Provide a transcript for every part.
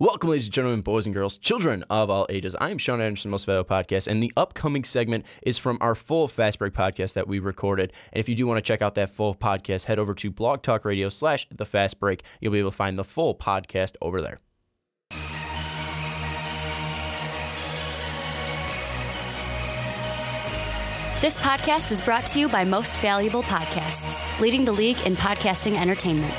Welcome, ladies and gentlemen, boys and girls, children of all ages. I am Sean Anderson, Most Valuable Podcast, and the upcoming segment is from our full Fast Break podcast that we recorded. And if you do want to check out that full podcast, head over to Blog Talk Radio/The Fast Break. You'll be able to find the full podcast over there. This podcast is brought to you by Most Valuable Podcasts, leading the league in podcasting entertainment.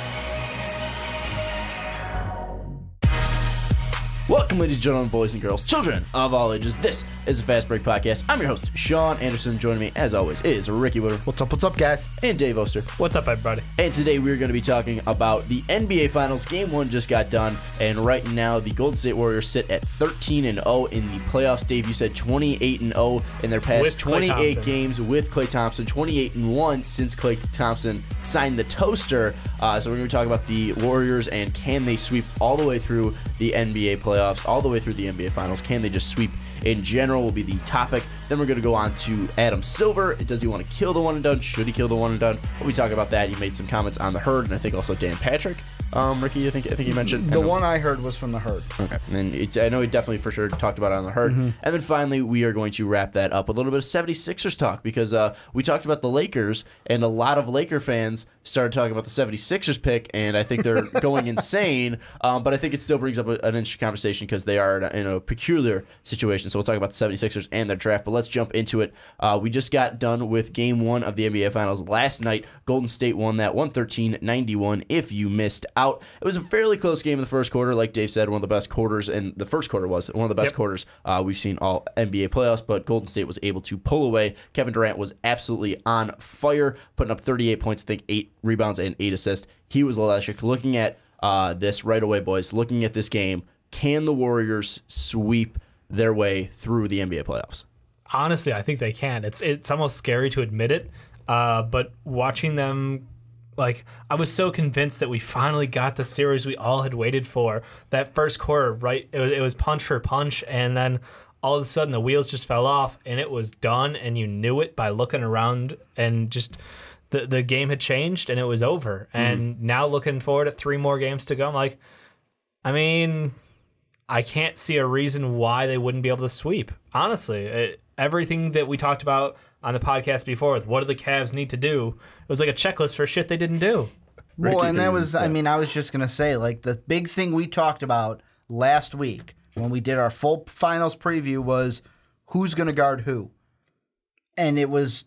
Welcome, ladies and gentlemen, boys and girls, children of all ages. This is the Fast Break Podcast. I'm your host, Sean Anderson. Joining me, as always, is Ricky Widmer. What's up, guys? And Dave Oster. What's up, everybody? And today we're going to be talking about the NBA Finals. Game 1 just got done, and right now the Golden State Warriors sit at 13-0 in the playoffs. Dave, you said 28-0 in their past with 28 games with Klay Thompson, 28-1 since Klay Thompson signed the toaster. So we're going to be talking about the Warriors and can they sweep all the way through the NBA playoffs, all the way through the NBA Finals. Can they just sweep in general will be the topic. Then we're going to go on to Adam Silver. Does he want to kill the one and done? Should he kill the one and done? We'll be talking about that. He made some comments on the Herd, and I think also Dan Patrick. Ricky, I think you mentioned. The one I heard was from the Herd. Okay. And then I know he definitely for sure talked about it on the Herd. And then finally, we are going to wrap that up with a little bit of 76ers talk because we talked about the Lakers, and a lot of Laker fans started talking about the 76ers pick, and I think they're going insane. But I think it still brings up an interesting conversation because they are in a peculiar situation. So we'll talk about the 76ers and their draft, but let's jump into it. We just got done with Game 1 of the NBA Finals last night. Golden State won that 113-91 if you missed out. It was a fairly close game in the first quarter. Like Dave said, one of the best quarters, and the first quarter was one of the best quarters we've seen all NBA playoffs, but Golden State was able to pull away. Kevin Durant was absolutely on fire, putting up 38 points, I think 8 rebounds and 8 assists. He was electric. Looking at this right away, boys, looking at this game, can the Warriors sweep their way through the NBA playoffs? Honestly, I think they can. It's almost scary to admit it, but watching them, like, I was so convinced that we finally got the series we all had waited for. That first quarter, right? It was punch for punch, and then all of a sudden the wheels just fell off, and it was done, and you knew it by looking around, and just the game had changed, and it was over. And now looking forward at 3 more games to go, I'm like, I mean, I can't see a reason why they wouldn't be able to sweep. Honestly, everything that we talked about on the podcast before with what do the Cavs need to do, it was like a checklist for shit they didn't do. Well, and that was, I mean, I was just going to say, like, the big thing we talked about last week when we did our full finals preview was who's going to guard who. And it was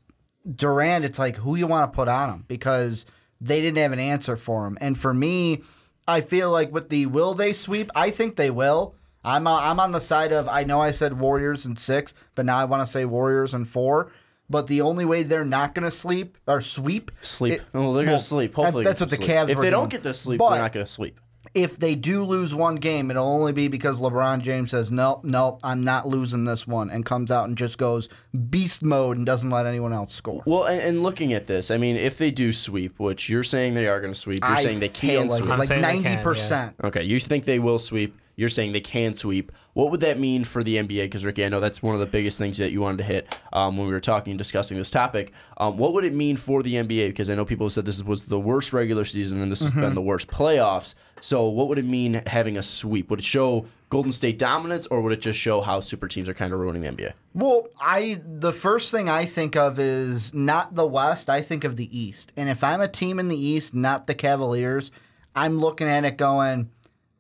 Durant. It's like, who you want to put on him? Because they didn't have an answer for him. And for me, I feel like with the will they sweep, I think they will. I'm on the side of, I know I said Warriors in 6, but now I want to say Warriors in 4. But the only way they're not going to sweep. Well, they're going to sleep. Hopefully, that's what the Cavs. If they don't get to sleep, they're not going to sleep. If they do lose one game, it'll only be because LeBron James says, no, I'm not losing this one, and comes out and just goes beast mode and doesn't let anyone else score. Well, and looking at this, I mean, if they do sweep, which you're saying they are going to sweep, you're saying they can sweep. Like 90%. Okay, you think they will sweep. You're saying they can sweep. What would that mean for the NBA? Because, Ricky, I know that's one of the biggest things that you wanted to hit when we were talking and discussing this topic. What would it mean for the NBA? Because I know people have said this was the worst regular season and this has been the worst playoffs. So what would it mean having a sweep? Would it show Golden State dominance, or would it just show how super teams are kind of ruining the NBA? Well, the first thing I think of is not the West. I think of the East. And if I'm a team in the East, not the Cavaliers, I'm looking at it going,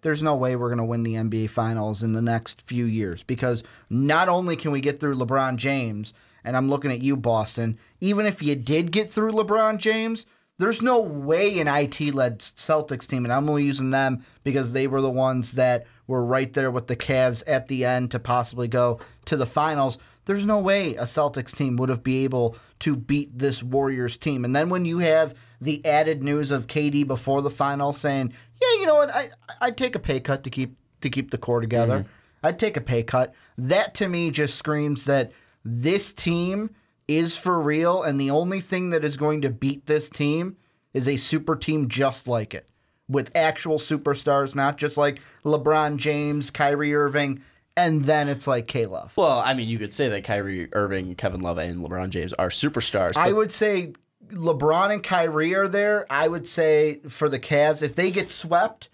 there's no way we're going to win the NBA Finals in the next few years, because not only can we get through LeBron James, and I'm looking at you, Boston, even if you did get through LeBron James, there's no way an IT-led Celtics team, and I'm only using them because they were the ones that were right there with the Cavs at the end to possibly go to the Finals. There's no way a Celtics team would have been able to beat this Warriors team. And then when you have the added news of KD before the Finals saying, yeah, you know what, I'd take a pay cut to keep the core together. I'd take a pay cut. That, to me, just screams that this team is for real, and the only thing that is going to beat this team is a super team just like it, with actual superstars, not just like LeBron James, Kyrie Irving, and then it's like K-Love. Well, I mean, you could say that Kyrie Irving, Kevin Love, and LeBron James are superstars. I would say LeBron and Kyrie are there. I would say for the Cavs, if they get swept,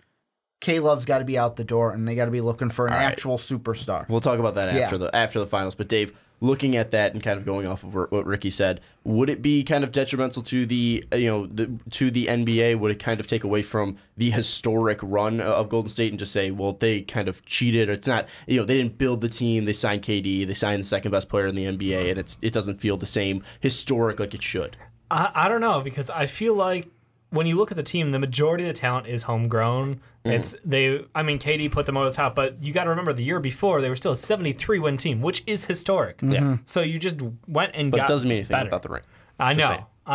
K-Love's got to be out the door, and they got to be looking for an actual superstar. We'll talk about that after the finals. But Dave, looking at that and kind of going off of what Ricky said, would it be kind of detrimental to the to the NBA? Would it kind of take away from the historic run of Golden State and just say, well, they kind of cheated? It's not, they didn't build the team. They signed KD. They signed the second best player in the NBA, and it doesn't feel the same historic like it should. I don't know, because I feel like when you look at the team, the majority of the talent is homegrown. KD put them over the top, but you got to remember the year before they were still a 73-win team, which is historic. Yeah. So you just went and but got it doesn't mean anything better. about the ring. I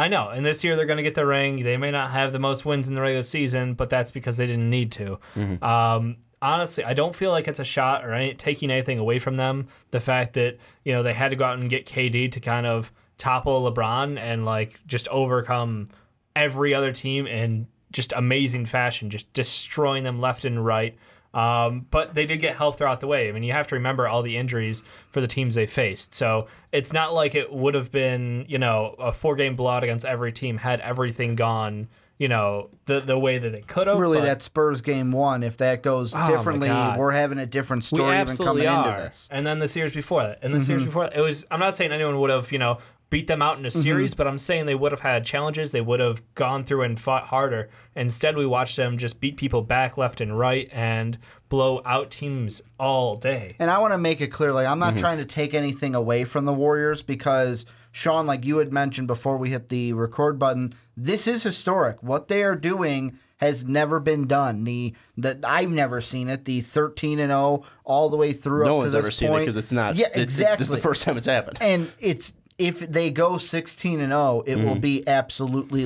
know. And this year they're going to get the ring. They may not have the most wins in the regular season, but that's because they didn't need to. Honestly, I don't feel like it's a shot or taking anything away from them. The fact that they had to go out and get KD to kind of topple LeBron and just overcome every other team in just amazing fashion, just destroying them left and right. But they did get help throughout the way. I mean, you have to remember all the injuries for the teams they faced. So it's not like it would have been, a 4-game blowout against every team had everything gone, the way that they could have. Really, that Spurs game 1, if that goes differently, we're having a different story even coming into this. And then the series before that. And the series before that. It was, I'm not saying anyone would have, beat them out in a series, but I'm saying they would have had challenges. They would have gone through and fought harder. Instead, we watched them just beat people back left and right and blow out teams all day. And I want to make it clear, I'm not trying to take anything away from the Warriors because, Sean, like you had mentioned before we hit the record button, this is historic. What they are doing has never been done. I've never seen it. The 13-0 all the way through no up to this point. No one's ever seen it because it's not. Yeah, exactly. This is the first time it's happened. And if they go 16-0, it will be absolutely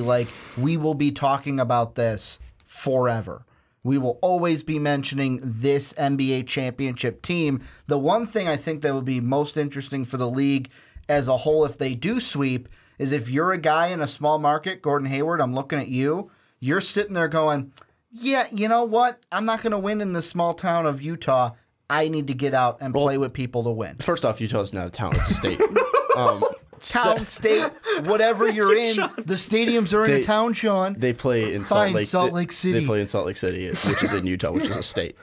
we will be talking about this forever. We will always be mentioning this NBA championship team. The one thing I think that will be most interesting for the league as a whole if they do sweep is if you're a guy in a small market, Gordon Hayward, I'm looking at you, you're sitting there going, yeah, you know what? I'm not going to win in this small town of Utah. I need to get out and play with people to win. First off, Utah's not a town, it's a state. Town, state, whatever you're in, the stadiums are in a town, Sean. They play in Salt Lake City. They play in Salt Lake City, which is in Utah, which is a state.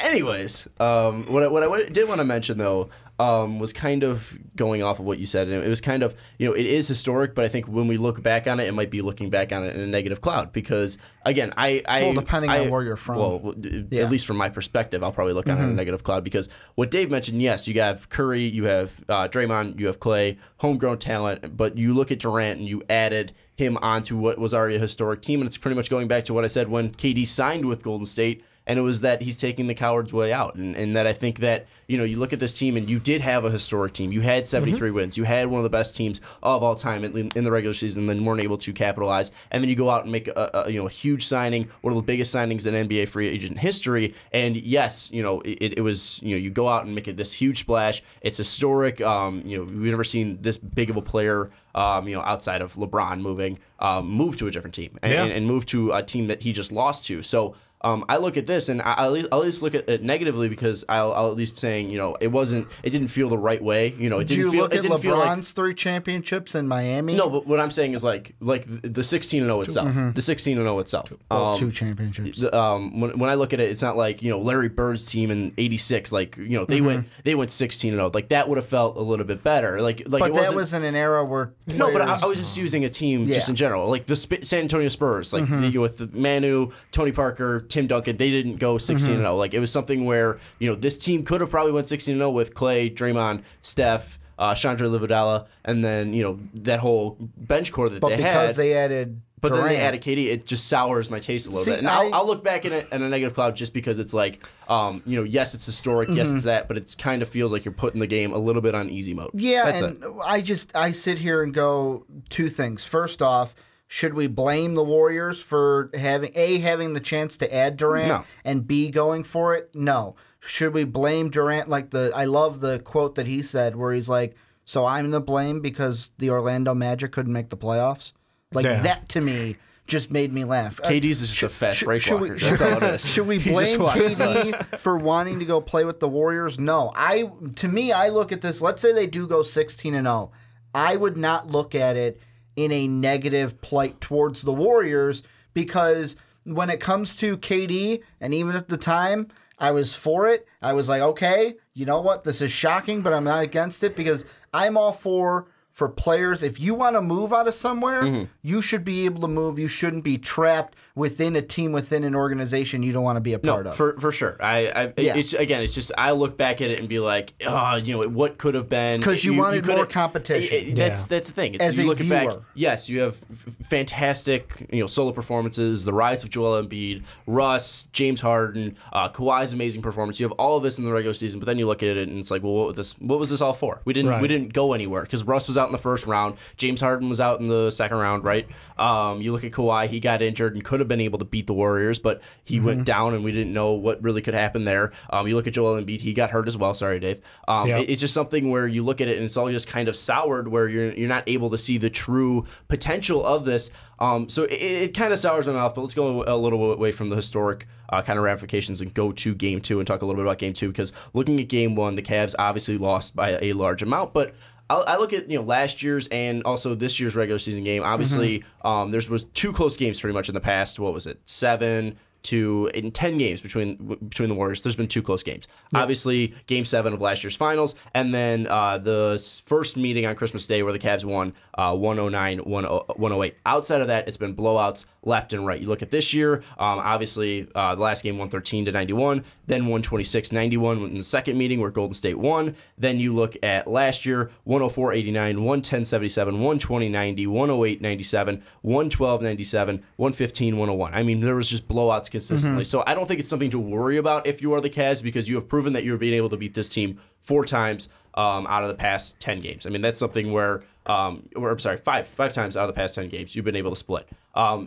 Anyways, what I did want to mention, though, was kind of going off of what you said. And it was kind of, it is historic, but I think when we look back on it, it might be looking back on it in a negative cloud. Because, again, depending on where you're from. Well, at least from my perspective, I'll probably look on it in a negative cloud. Because what Dave mentioned, yes, you have Curry, you have Draymond, you have Clay, homegrown talent. But you look at Durant and you added him onto what was already a historic team. And it's pretty much going back to what I said when KD signed with Golden State. And it was that he's taking the coward's way out. And that I think that, you look at this team and you did have a historic team. You had 73 wins. You had one of the best teams of all time in the regular season, and then weren't able to capitalize. And then you go out and make a huge signing, one of the biggest signings in NBA free agent history. And yes, it was, you go out and make this huge splash. It's historic. We've never seen this big of a player, outside of LeBron move to a different team and move to a team that he just lost to. So, I look at this and I'll at least look at it negatively because I'll at least saying, it didn't feel the right way. It didn't Did you feel, look at LeBron's 3 championships in Miami? No, but what I'm saying is like the 16-0 itself. The 16-0 itself. 2 championships. When I look at it, it's not like, Larry Bird's team in '86. Like, they went 16-0. Like that would have felt a little bit better. Like but that was in an era where no, but I was just using a team just in general. Like the San Antonio Spurs, like with the Manu, Tony Parker, Tim Duncan, they didn't go 16-0. Like it was something where this team could have probably went 16-0 with Clay, Draymond, Steph, Chandra Livadala, and then that whole bench core that they had. But because they added Durant. Then they added KD, it just sours my taste a little bit. And I'll look back in a negative cloud just because it's like, yes, it's historic, yes, it's that, but it kind of feels like you're putting the game a little bit on easy mode. Yeah, that's and I sit here and go 2 things. First off, should we blame the Warriors for having the chance to add Durant No. and B, going for it? No. Should we blame Durant? I love the quote that he said where he's like, so I'm to blame because the Orlando Magic couldn't make the playoffs? That to me just made me laugh. KD's is just a fast break walker. That's all it is. Should we blame KD for wanting to go play with the Warriors? No. To me, I look at this. Let's say they do go 16-0. I would not look at it in a negative plight towards the Warriors because when it comes to KD, and even at the time, I was for it. I was like, okay, you know what? This is shocking, but I'm not against it because I'm all for players. If you want to move out of somewhere, you should be able to move. You shouldn't be trapped within a team, within an organization you don't want to be a part of. For sure. It's just I look back at it and be like, what could have been? Because you wanted more competition. That's the thing. As you a look viewer. back, yes, you have fantastic solo performances, the rise of Joel Embiid, Russ, James Harden, Kawhi's amazing performance. You have all of this in the regular season, but then you look at it and it's like, well, what was this all for? We didn't go anywhere because Russ was out in the first round. James Harden was out in the second round, right? You look at Kawhi, he got injured and could have been able to beat the Warriors, but he went down and we didn't know what really could happen there. You look at Joel Embiid, he got hurt as well. Sorry, Dave. It's just something where you look at it and it's all just kind of soured where you're not able to see the true potential of this. So it kind of sours my mouth, but let's go a little bit away from the historic kind of ramifications and go to Game 2 and talk a little bit about Game 2 because looking at Game 1, the Cavs obviously lost by a large amount, but I look at last year's and also this year's regular season game. Obviously, there was 2 close games pretty much in the past. What was it? 7 to in 10 games between the Warriors. There's been 2 close games. Yep. Obviously, Game 7 of last year's finals, and then the first meeting on Christmas Day where the Cavs won 109-108. Outside of that, it's been blowouts left and right. You look at this year, obviously the last game 113-91, then 126-91 in the second meeting where Golden State won. Then you look at last year, 104-89, 110-77, 120-90, 108-97, 112-97, 115-101. I mean, there was just blowouts consistently. So I don't think it's something to worry about if you are the Cavs because you have proven that you're being able to beat this team 4 times out of the past 10 games. I mean, that's something where, five times out of the past 10 games, you've been able to split.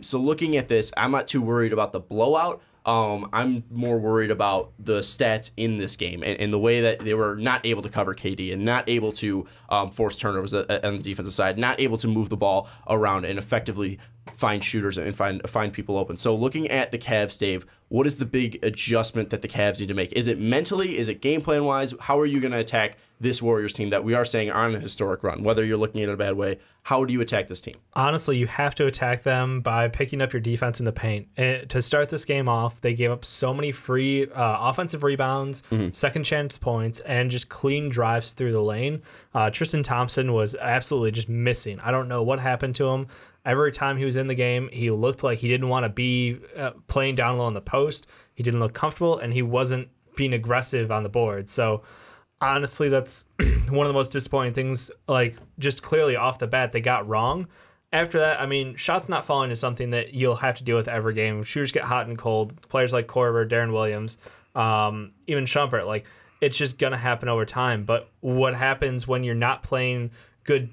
So looking at this, I'm not too worried about the blowout. I'm more worried about the stats in this game and the way that they were not able to cover KD and not able to force turnovers on the defensive side, not able to move the ball around and effectively find shooters and find people open. So looking at the Cavs, Dave, what is the big adjustment that the Cavs need to make? Is it mentally? Is it game plan wise? How are you going to attack this Warriors team that we are saying are on a historic run? Whether you're looking at it a bad way, how do you attack this team? Honestly, you have to attack them by picking up your defense in the paint. To start this game off, they gave up so many free offensive rebounds, second chance points, and just clean drives through the lane. Tristan Thompson was absolutely just missing. I don't know what happened to him. Every time he was in the game, he looked like he didn't want to be playing down low in the post. He didn't look comfortable, and he wasn't being aggressive on the board. So honestly, that's one of the most disappointing things, like just clearly off the bat, they got wrong. After that, I mean, shots not falling is something that you'll have to deal with every game. Shooters get hot and cold. Players like Korver, Darren Williams, even Shumpert, like it's just going to happen over time. But what happens when you're not playing good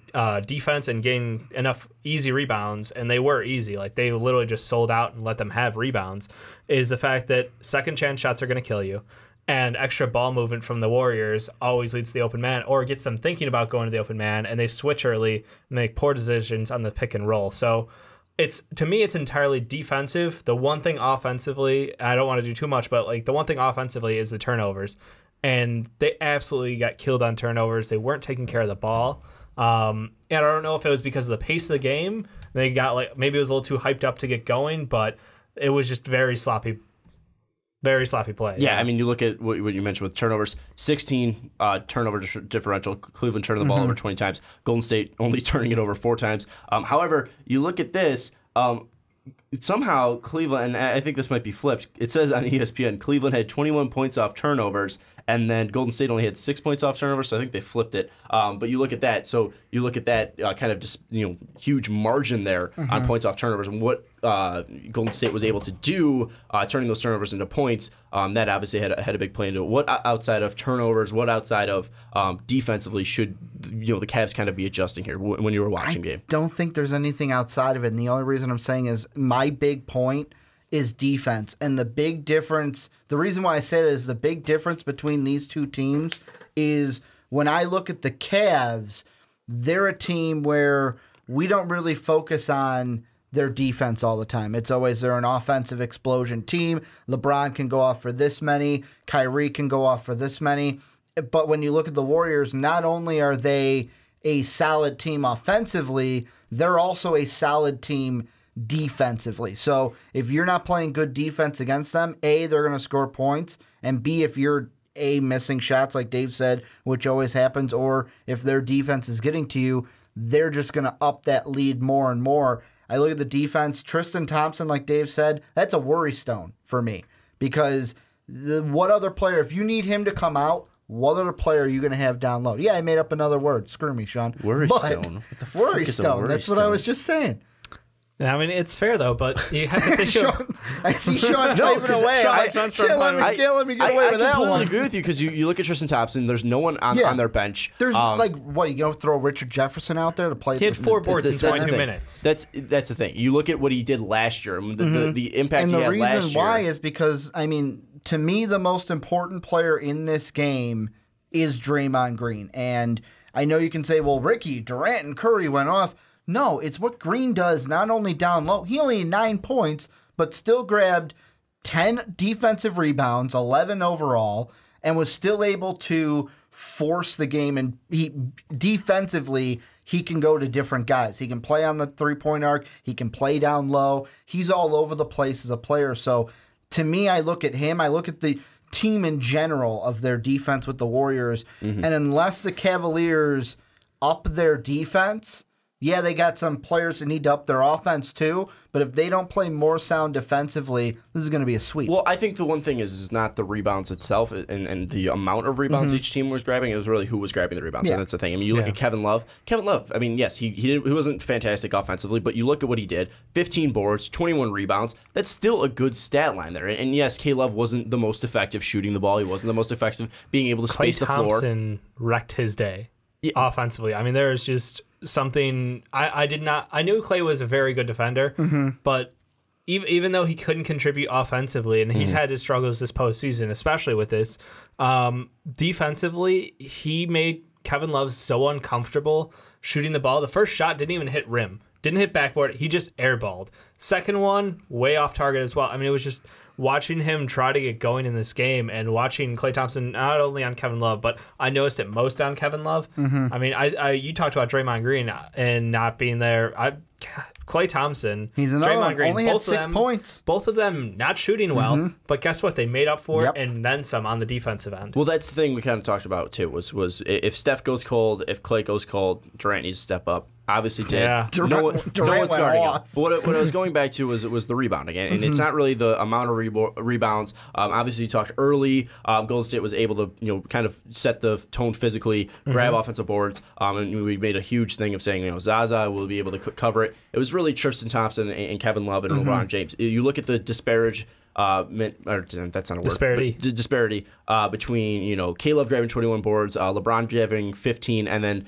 defense and getting enough easy rebounds, and they were easy, like they literally just sold out and let them have rebounds, is the fact that second chance shots are going to kill you. And extra ball movement from the Warriors always leads to the open man or gets them thinking about going to the open man, and they switch early and make poor decisions on the pick and roll. So to me, it's entirely defensive. The one thing offensively, I don't want to do too much, but like the one thing offensively is the turnovers. And they absolutely got killed on turnovers. They weren't taking care of the ball. And I don't know if it was because of the pace of the game. They got maybe it was a little too hyped up to get going, but it was just very sloppy play. Yeah, I mean, you look at what you mentioned with turnovers, 16 turnover differential, Cleveland turning the ball over 20 times, Golden State only turning it over 4 times. However, you look at this, somehow Cleveland, and I think this might be flipped, it says on ESPN, Cleveland had 21 points off turnovers, and then Golden State only had 6 points off turnovers, so I think they flipped it. But you look at that, kind of just huge margin there on points off turnovers, and what Golden State was able to do, turning those turnovers into points, that obviously had a big play into it. What outside of turnovers, what outside of defensively should the Cavs kind of be adjusting here when you were watching game? I don't think there's anything outside of it, and the only reason I'm saying is my big point is defense. And the big difference, the reason why I say that is the big difference between these two teams is when I look at the Cavs, they're a team where we don't really focus on their defense all the time. It's always they're an offensive explosion team. LeBron can go off for this many. Kyrie can go off for this many. But when you look at the Warriors, not only are they a solid team offensively, they're also a solid team defensively. So if you're not playing good defense against them, A, they're going to score points, and B, if you're missing shots like Dave said, which always happens, or if their defense is getting to you, they're just going to up that lead more and more. I look at the defense. Tristan Thompson, like Dave said, that's a worry stone for me because what other player, if you need him to come out, what other player are you going to have down low? Yeah, I made up another word. Screw me, Sean. Worry stone. What the fuck worry is a stone. worry That's stone? what I was just saying. I mean, it's fair though, but you have to think Sean, I see Sean typing away. Sean's Can't let me get away with that I completely one. agree with you because you look at Tristan Thompson. There's no one on their bench. There's what you gonna throw Richard Jefferson out there to play? He had 4 boards in That's the 22 thing. minutes. That's the thing. You look at what he did last year. The impact And he the had last year. reason why is because, I mean, to me, the most important player in this game is Draymond Green. And I know you can say, well, Ricky, Durant, and Curry went off. No, it's what Green does, not only down low. He only had 9 points, but still grabbed 10 defensive rebounds, 11 overall, and was still able to force the game. And defensively, he can go to different guys. He can play on the three-point arc. He can play down low. He's all over the place as a player. So to me, I look at him. I look at the team in general of their defense with the Warriors. And unless the Cavaliers up their defense, yeah, they got some players that need to up their offense too, but if they don't play more sound defensively, this is going to be a sweep. Well, I think the one thing is not the rebounds itself and the amount of rebounds each team was grabbing. It was really who was grabbing the rebounds, and that's the thing. I mean, you look at Kevin Love. Kevin Love, I mean, yes, he wasn't fantastic offensively, but you look at what he did, 15 boards, 21 rebounds. That's still a good stat line there. And yes, K-Love wasn't the most effective shooting the ball. He wasn't the most effective being able to space the floor. Klay Thompson wrecked his day offensively. I mean, there's just something I knew Klay was a very good defender, but even though he couldn't contribute offensively, and he's had his struggles this postseason, especially with this, defensively, he made Kevin Love so uncomfortable shooting the ball. The first shot didn't even hit rim, didn't hit backboard. He just airballed. Second one, way off target as well. I mean, it was just watching him try to get going in this game and watching Klay Thompson not only on Kevin Love, but I noticed it most on Kevin Love. I mean, you talked about Draymond Green and not being there. Klay Thompson, he's another Draymond one. Green, Only had 6 points. Both of them not shooting well, but guess what? They made up for it and then some on the defensive end. Well, that's the thing we kind of talked about too. Was if Steph goes cold, if Klay goes cold, Durant needs to step up. Obviously did. Yeah. No one's went guarding him. off. But what I was going back to was the rebounding, and it's not really the amount of rebounds. Obviously, you talked early. Golden State was able to kind of set the tone physically, grab offensive boards, and we made a huge thing of saying Zaza will be able to cover it. It was really Tristan Thompson and Kevin Love and LeBron James. You look at the that's not a word. Disparity between K-Love grabbing 21 boards, LeBron grabbing 15, and then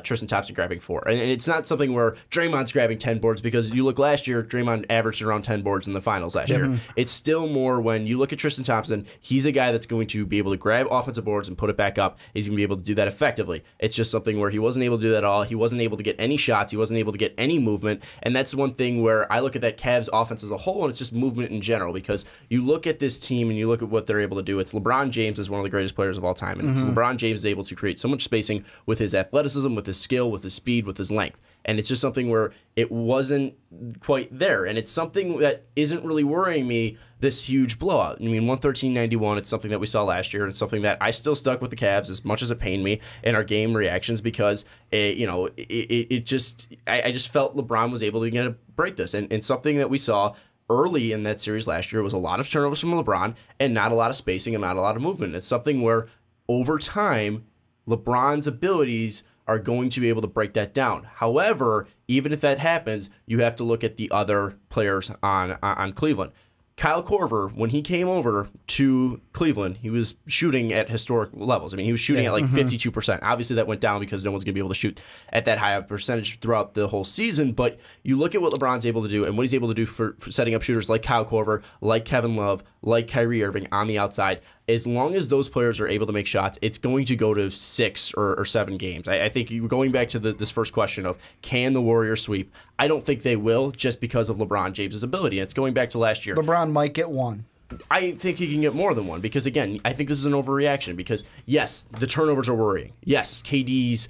Tristan Thompson grabbing 4. And it's not something where Draymond's grabbing 10 boards, because you look last year, Draymond averaged around 10 boards in the finals last year. It's still more when you look at Tristan Thompson, he's a guy that's going to be able to grab offensive boards and put it back up. He's going to be able to do that effectively. It's just something where he wasn't able to do that at all. He wasn't able to get any shots. He wasn't able to get any movement. And that's one thing where I look at that Cavs offense as a whole, and it's just movement in general, because you look at this team and you look at what they're able to do. It's LeBron James is one of the greatest players of all time, and it's LeBron James is able to create so much spacing with his athleticism, with his skill, with his speed, with his length. And it's just something where it wasn't quite there. And it's something that isn't really worrying me, this huge blowout. I mean, 113-91, it's something that we saw last year, and it's something that I still stuck with the Cavs as much as it pained me in our game reactions, because I just felt LeBron was able to break this. And something that we saw early in that series last year was a lot of turnovers from LeBron and not a lot of spacing and not a lot of movement. It's something where over time, LeBron's abilities are going to be able to break that down. However, even if that happens, you have to look at the other players on Cleveland. Kyle Korver, when he came over to Cleveland, he was shooting at historic levels. I mean, he was shooting at like 52%. Obviously, that went down because no one's going to be able to shoot at that high of a percentage throughout the whole season. But you look at what LeBron's able to do and what he's able to do for setting up shooters like Kyle Korver, like Kevin Love, like Kyrie Irving on the outside. As long as those players are able to make shots, it's going to go to 6 or 7 games. I think you were going back to this first question of, can the Warriors sweep? I don't think they will, just because of LeBron James' ability. And it's going back to last year. LeBron might get one. I think he can get more than one because, again, I think this is an overreaction because, yes, the turnovers are worrying. Yes, KD's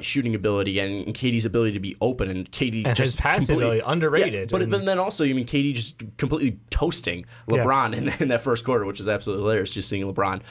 shooting ability and KD's ability to be open and KD and just his passing ability, underrated. Yeah, but then also, KD just completely toasting LeBron in that first quarter, which is absolutely hilarious, just seeing LeBron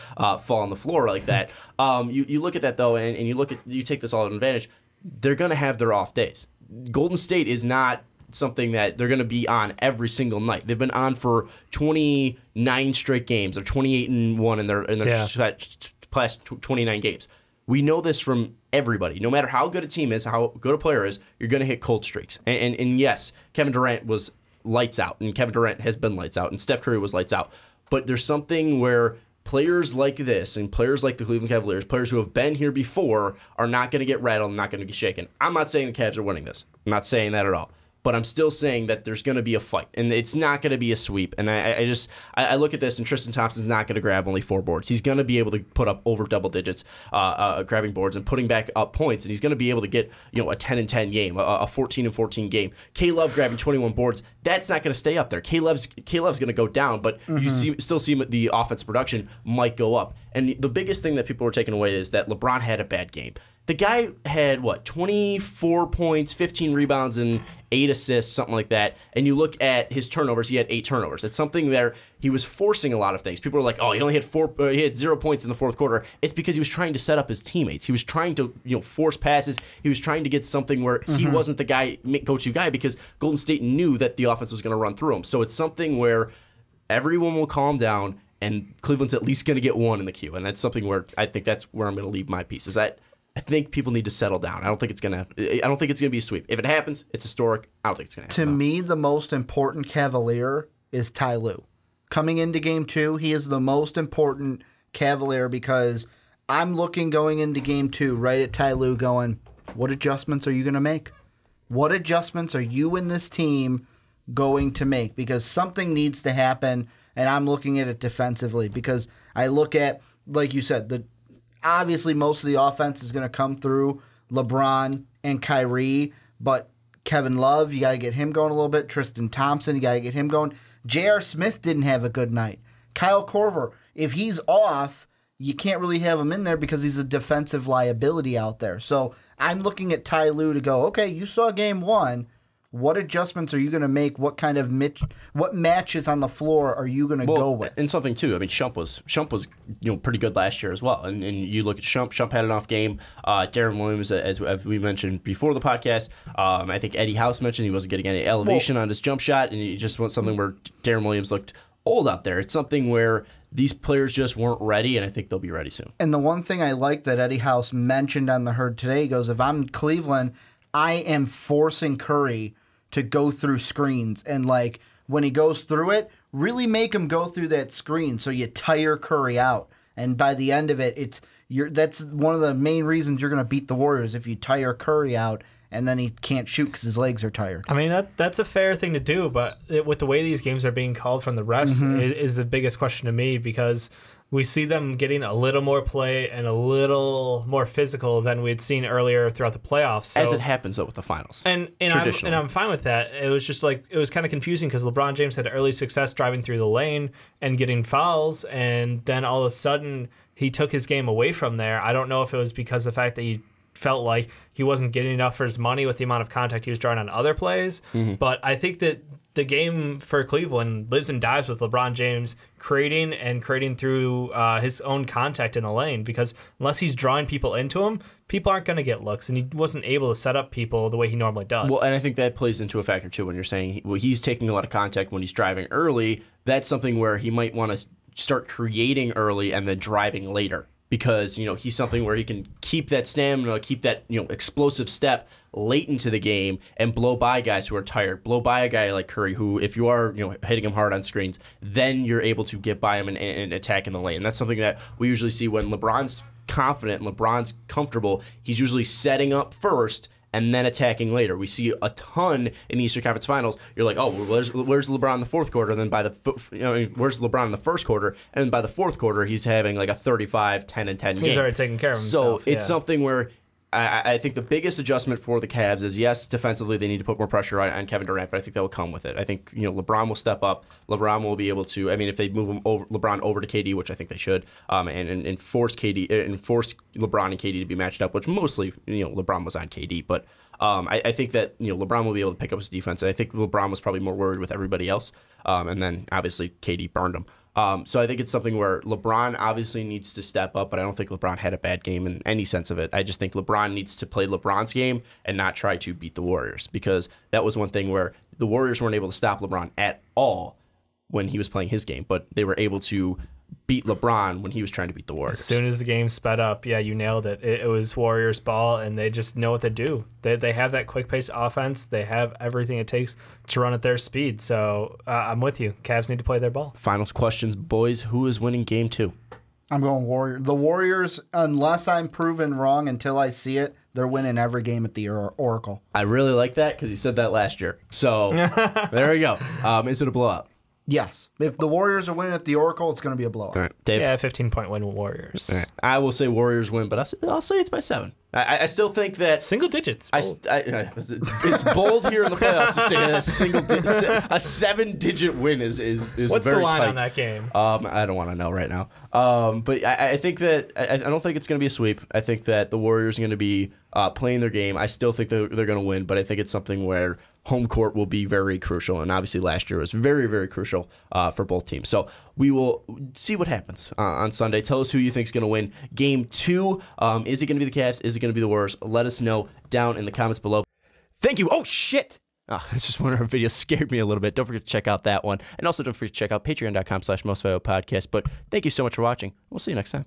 fall on the floor like that. You look at that, though, and you take this all advantage. They're going to have their off days. Golden State is not something that they're going to be on every single night. They've been on for 29 straight games or 28-1 in their past 29 games. We know this from everybody. No matter how good a team is, how good a player is, you're going to hit cold streaks. And yes, Kevin Durant was lights out, and Kevin Durant has been lights out, and Steph Curry was lights out. But there's something where players like this and players like the Cleveland Cavaliers, players who have been here before, are not going to get rattled and not going to get shaken. I'm not saying the Cavs are winning this. I'm not saying that at all. But I'm still saying that there's going to be a fight, and it's not going to be a sweep. And I look at this, and Tristan Thompson's not going to grab only 4 boards. He's going to be able to put up over double digits, grabbing boards and putting back up points, and he's going to be able to get a 10-10 game, a 14-14 game. K-Love grabbing 21 boards. That's not going to stay up there. K-Love's going to go down, but you still see the offensive production might go up. And the biggest thing that people were taking away is that LeBron had a bad game. The guy had, 24 points, 15 rebounds, and 8 assists, something like that. And you look at his turnovers, he had 8 turnovers. It's something there, he was forcing a lot of things. People were like, oh, he only had he had 0 points in the fourth quarter. It's because he was trying to set up his teammates. He was trying to, force passes. He was trying to get something where he wasn't the go-to guy because Golden State knew that the offense was going to run through him. So it's something where everyone will calm down, and Cleveland's at least going to get one in the queue. And that's something where I think that's where I'm going to leave my piece. Is that I think people need to settle down. I don't think it's gonna be a sweep. If it happens, it's historic. I don't think it's gonna happen. To me, the most important Cavalier is Ty Lue. Coming into Game 2, he is the most important Cavalier because I'm looking going into Game 2 right at Ty Lue going, what adjustments are you going to make? What adjustments are you and this team going to make? Because something needs to happen, and I'm looking at it defensively because I look at, like you said, obviously, most of the offense is going to come through LeBron and Kyrie, but Kevin Love, you got to get him going a little bit. Tristan Thompson, you got to get him going. J.R. Smith didn't have a good night. Kyle Korver, if he's off, you can't really have him in there because he's a defensive liability out there. So I'm looking at Ty Lue to go, okay, you saw Game 1. What adjustments are you going to make? What kind of what matches on the floor are you going to go with? And something too. I mean, Shump was pretty good last year as well. And you look at Shump. Shump had an off game. Darren Williams, as we mentioned before the podcast, I think Eddie House mentioned he wasn't getting any elevation on his jump shot, and you just want something where Darren Williams looked old out there. It's something where these players just weren't ready, and I think they'll be ready soon. And the one thing I like that Eddie House mentioned on the herd today, he goes, if I'm Cleveland, I am forcing Curry to go through screens. And, when he goes through it, really make him go through that screen so you tire Curry out. And by the end of it, that's one of the main reasons you're going to beat the Warriors if you tire Curry out and then he can't shoot because his legs are tired. I mean, that's a fair thing to do, but with the way these games are being called from the refs is the biggest question to me because we see them getting a little more play and a little more physical than we had seen earlier throughout the playoffs. So, as it happens, though, with the finals. And I'm fine with that. It was just it was kind of confusing because LeBron James had early success driving through the lane and getting fouls, and then all of a sudden he took his game away from there. I don't know if it was because of the fact that he felt like he wasn't getting enough for his money with the amount of contact he was drawing on other plays. But I think that the game for Cleveland lives and dies with LeBron James creating through his own contact in the lane because unless he's drawing people into him, people aren't going to get looks, and he wasn't able to set up people the way he normally does. Well, and I think that plays into a factor, too, when you're saying he's taking a lot of contact when he's driving early. That's something where he might want to start creating early and then driving later. Because, he's something where he can keep that stamina, keep that, explosive step late into the game and blow by guys who are tired. Blow by a guy like Curry who, if you are, hitting him hard on screens, then you're able to get by him and attack in the lane. And that's something that we usually see when LeBron's confident and LeBron's comfortable. He's usually setting up first and then attacking later. We see a ton in the Eastern Conference Finals. You're like, oh, where's LeBron in the fourth quarter? And then where's LeBron in the first quarter? And then by the fourth quarter, he's having like a 35, 10, and 10 game. He's already taken care of himself. So it's something where I think the biggest adjustment for the Cavs is, yes, defensively they need to put more pressure on Kevin Durant, but I think that will come with it. I think LeBron will step up. LeBron will be able to. I mean, if they move LeBron over to KD, which I think they should, and force KD and force LeBron and KD to be matched up, which mostly LeBron was on KD, but I think that LeBron will be able to pick up his defense. And I think LeBron was probably more worried with everybody else, and then obviously KD burned him. So I think it's something where LeBron obviously needs to step up, but I don't think LeBron had a bad game in any sense of it. I just think LeBron needs to play LeBron's game and not try to beat the Warriors, because that was one thing where the Warriors weren't able to stop LeBron at all when he was playing his game, but they were able to beat LeBron when he was trying to beat the Warriors. As soon as the game sped up, yeah, you nailed it. It was Warriors ball, and they just know what to do. They have that quick-paced offense. They have everything it takes to run at their speed. So I'm with you. Cavs need to play their ball. Final questions, boys. Who is winning Game 2? I'm going Warriors. The Warriors, unless I'm proven wrong until I see it, they're winning every game at the Oracle. I really like that because you said that last year. So there we go. Is it a blowout? Yes. If the Warriors are winning at the Oracle, it's going to be a blowout. All right, Dave? Yeah, 15-point win Warriors. All right. I will say Warriors win, but I'll say it's by 7. I still think that single digits. It's bold here in the playoffs to say that a 7-digit win is What's very the line tight. on that game? I don't want to know right now. But I think that I don't think it's going to be a sweep. I think that the Warriors are going to be playing their game. I still think they're going to win, but I think it's something where home court will be very crucial, and obviously last year was very, very crucial for both teams. So we will see what happens on Sunday. Tell us who you think is going to win Game 2. Is it going to be the Cavs? Is it going to be the Warriors? Let us know down in the comments below. Thank you. Oh, shit. It's just one of our videos scared me a little bit. Don't forget to check out that one. And also don't forget to check out patreon.com/mostvaluablepodcast. But thank you so much for watching. We'll see you next time.